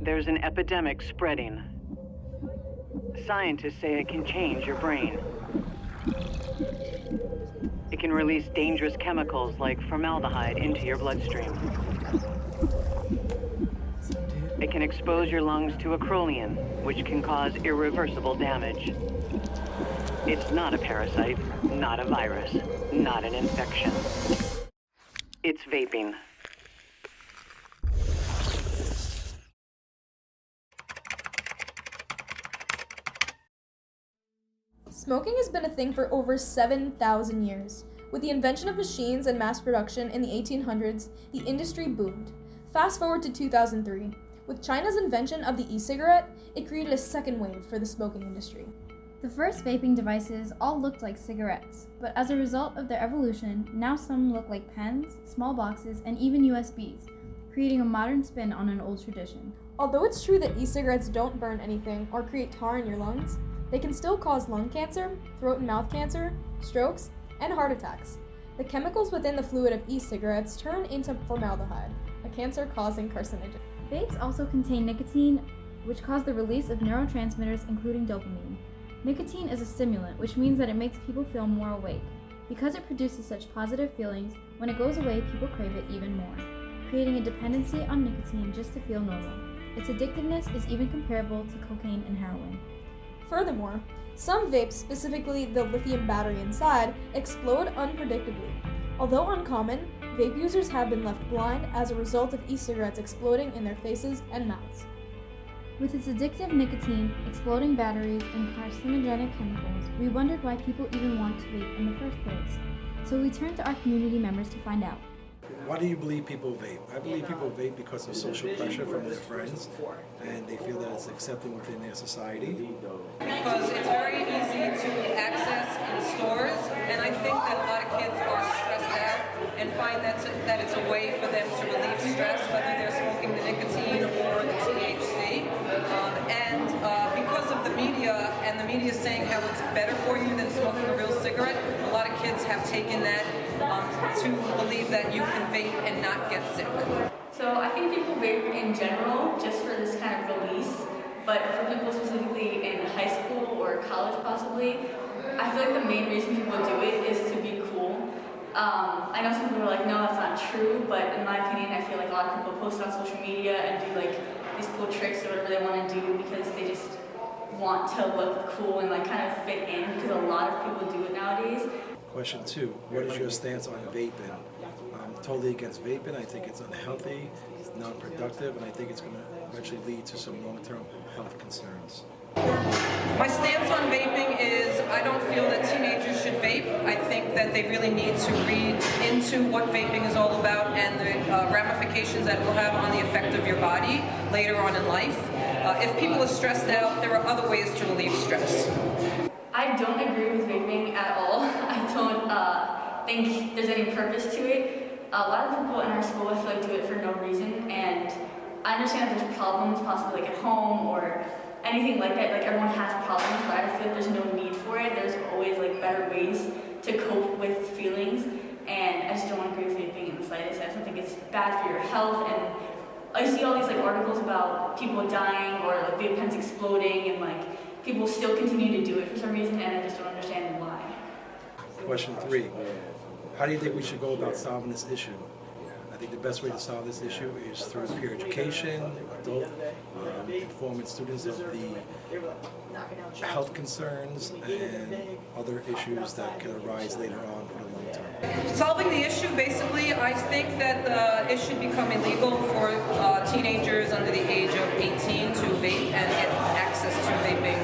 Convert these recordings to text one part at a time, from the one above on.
There's an epidemic spreading. Scientists say it can change your brain. It can release dangerous chemicals like formaldehyde into your bloodstream. It can expose your lungs to acrolein, which can cause irreversible damage. It's not a parasite, not a virus, not an infection. It's vaping. Smoking has been a thing for over 7,000 years. With the invention of machines and mass production in the 1800s, the industry boomed. Fast forward to 2003. With China's invention of the e-cigarette, it created a second wave for the smoking industry. The first vaping devices all looked like cigarettes, but as a result of their evolution, now some look like pens, small boxes, and even USBs, creating a modern spin on an old tradition. Although it's true that e-cigarettes don't burn anything or create tar in your lungs, they can still cause lung cancer, throat and mouth cancer, strokes, and heart attacks. The chemicals within the fluid of e-cigarettes turn into formaldehyde, a cancer-causing carcinogen. Vapes also contain nicotine, which cause the release of neurotransmitters including dopamine. Nicotine is a stimulant, which means that it makes people feel more awake. Because it produces such positive feelings, when it goes away, people crave it even more, creating a dependency on nicotine just to feel normal. Its addictiveness is even comparable to cocaine and heroin. Furthermore, some vapes, specifically the lithium battery inside, explode unpredictably. Although uncommon, vape users have been left blind as a result of e-cigarettes exploding in their faces and mouths. With its addictive nicotine, exploding batteries, and carcinogenic chemicals, we wondered why people even want to vape in the first place. So we turned to our community members to find out. Why do you believe people vape? I believe people vape because of social pressure from their friends, and they feel that it's accepted within their society. Because it's very easy to access in stores, and I think that a lot of kids are stressed out and find that it's a way for them to relieve stress, whether they're smoking the nicotine or the THC. Because of the media, and the media saying how it's better for you than smoking a real cigarette, a lot of kids have taken that to believe that you can vape and not get sick. So I think people vape in general just for this kind of release, but for people specifically in high school or college possibly, I feel like the main reason people do it is to be cool. I know some people are like, no, that's not true, but in my opinion, I feel like a lot of people post on social media and do like these cool tricks or whatever they want to do because they just want to look cool and like kind of fit in, because a lot of people do it nowadays. Question 2, what is your stance on vaping? I'm totally against vaping. I think it's unhealthy, it's non-productive, and I think it's going to eventually lead to some long-term health concerns. My stance on vaping is I don't feel that teenagers should vape. I think that they really need to read into what vaping is all about and the ramifications that it will have on the effect of your body later on in life. If people are stressed out, there are other ways to relieve stress. I don't agree with vaping at all. I don't think there's any purpose to it. A lot of people in our school, I feel like, do it for no reason, and I understand that there's problems, possibly like at home or anything like that. Like everyone has problems, but I feel like there's no need for it. There's always like better ways to cope with feelings, and I just don't agree with vaping in the slightest. I just think it's bad for your health, and I see all these like articles about people dying or like vape pens exploding, and like people still continue to do it for some reason, and I just don't understand why. Question 3, how do you think we should go about solving this issue? I think the best way to solve this issue is through peer education, adult informing students of the health concerns and other issues that can arise later on for the long term. Solving the issue, basically, I think that it should become illegal for teenagers under the age of 18 to vape and get access to vaping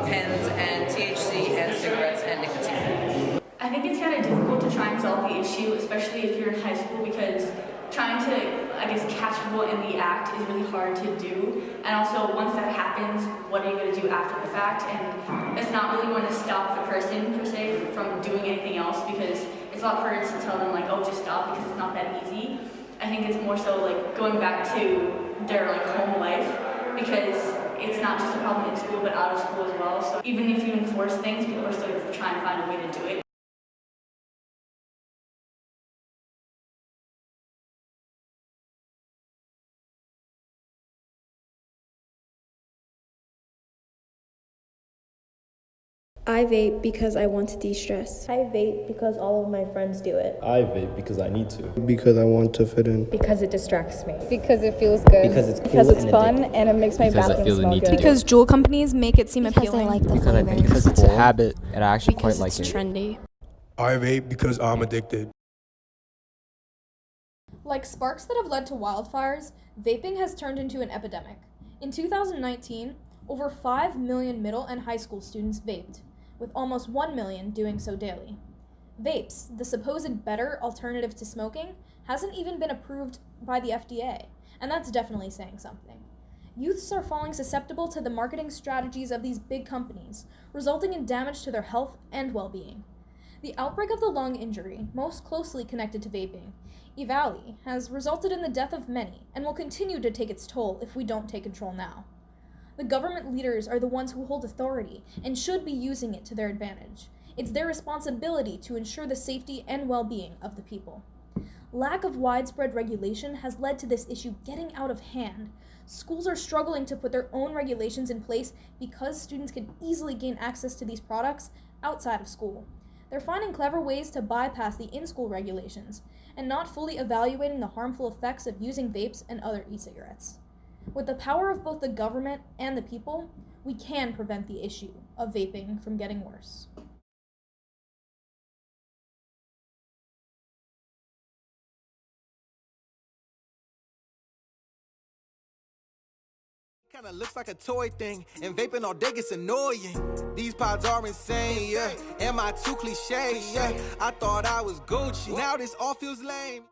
pens and THC and cigarettes and nicotine. I think it's kind of difficult to try and solve the issue, especially if you're in high school, because trying to, I guess, catch people in the act is really hard to do. And also, once that happens, what are you going to do after the fact? And it's not really going to stop the person, per se, from doing anything else, because it's a lot harder to tell them, like, oh, just stop, because it's not that easy. I think it's more so, like, going back to their, like, home life, because it's not just a problem in school, but out of school as well. So even if you enforce things, people are still trying to find a way to do it. I vape because I want to de-stress. I vape because all of my friends do it. I vape because I need to. Because I want to fit in. Because it distracts me. Because it feels good. Because it's cool. Because it's fun and it makes my bathroom smell good. Because Juul companies make it seem appealing. I like the flavors. Because it's a habit and I actually because quite like it. It's trendy. I vape because I'm addicted. Like sparks that have led to wildfires, vaping has turned into an epidemic. In 2019, over 5 million middle and high school students vaped, with almost 1 million doing so daily. Vapes, the supposed better alternative to smoking, hasn't even been approved by the FDA, and that's definitely saying something. Youths are falling susceptible to the marketing strategies of these big companies, resulting in damage to their health and well-being. The outbreak of the lung injury, most closely connected to vaping, EVALI, has resulted in the death of many and will continue to take its toll if we don't take control now. The government leaders are the ones who hold authority and should be using it to their advantage. It's their responsibility to ensure the safety and well-being of the people. Lack of widespread regulation has led to this issue getting out of hand. Schools are struggling to put their own regulations in place because students can easily gain access to these products outside of school. They're finding clever ways to bypass the in-school regulations and not fully evaluating the harmful effects of using vapes and other e-cigarettes. With the power of both the government and the people, we can prevent the issue of vaping from getting worse. Kinda looks like a toy thing, and vaping all day gets annoying. These pods are insane, yeah. Am I too cliche? Yeah. I thought I was Gucci, now this all feels lame.